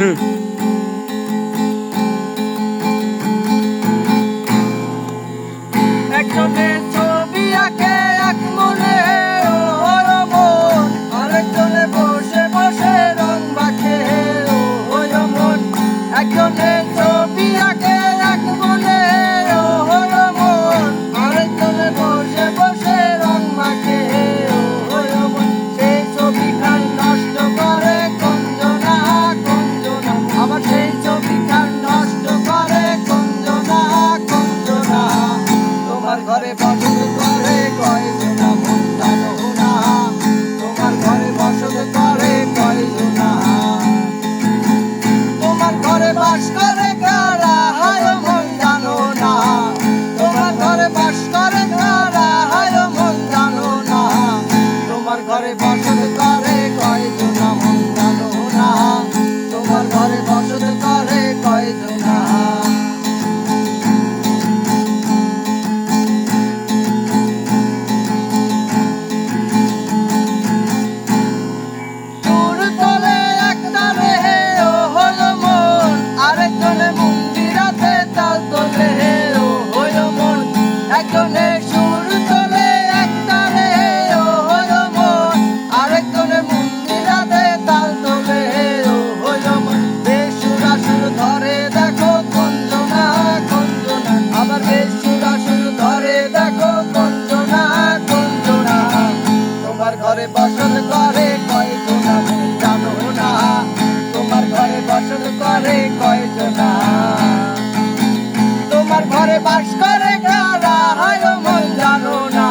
একজনের ছবি আঁকে এক মনে ওর মন, আরেকজনে বসে বসে রং মাখে ওর মন। একজনের ছবি আঁকে এক মনে ওর মন, আরেকজনে বসে বসে রং মাখে ওর মন। সেই ছবিখান নষ্ট করে কঞ্জনা কঞ্জনা, আবার সেই ছবিখান নষ্ট করে কঞ্জনা কঞ্জনা। তোমার ঘরে বসত করে কয়জনা মন জানো না, তোমার ঘরে বসত করে কয়জনা। তোমার ঘরে বাস করে কারা হায় মন জানো না, তোমার ঘরে বাস করে কারা হায় মন জানো না। তোমার ঘরে বসত করে কয়জনা মন জানো না, তোমার ঘরে বসত করে কয়জনা। একজনের সুর তোলে একতারে ও হইল মন, আরেকজনের মন্দিরাতে তাল তোলে ও হইল মন। বেসুরা সুর ধরে দেখো কঞ্জনা কঞ্জনা, আবার বেসুরা সুর ধরে দেখো কঞ্জনা কঞ্জনা। তোমার ঘরে বসত করে কয়জনা মন জানো না, তোমার ঘরে বসত করে কয়জনা। তোমার ঘরে বাস করে কারা হায় মন জানো না,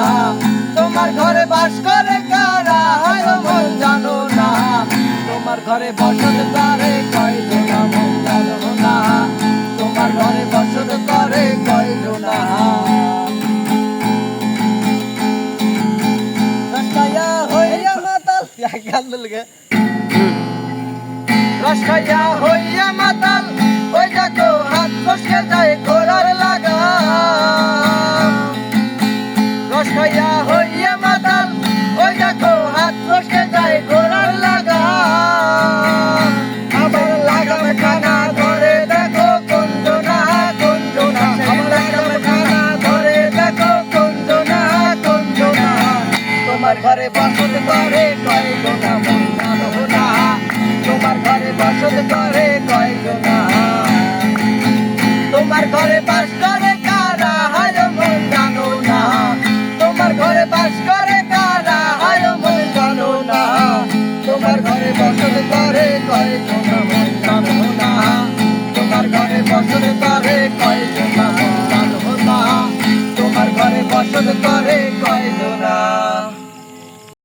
তোমার ঘরে বাস করে কারা হায় মন জানো না। তোমার ঘরে বসত করে কয়জনা মন জানো না, তোমার ঘরে বসত করে কয়জনা। রসখাইয়া হইয়া মাতাল গান লাগে, রসখাইয়া হইয়া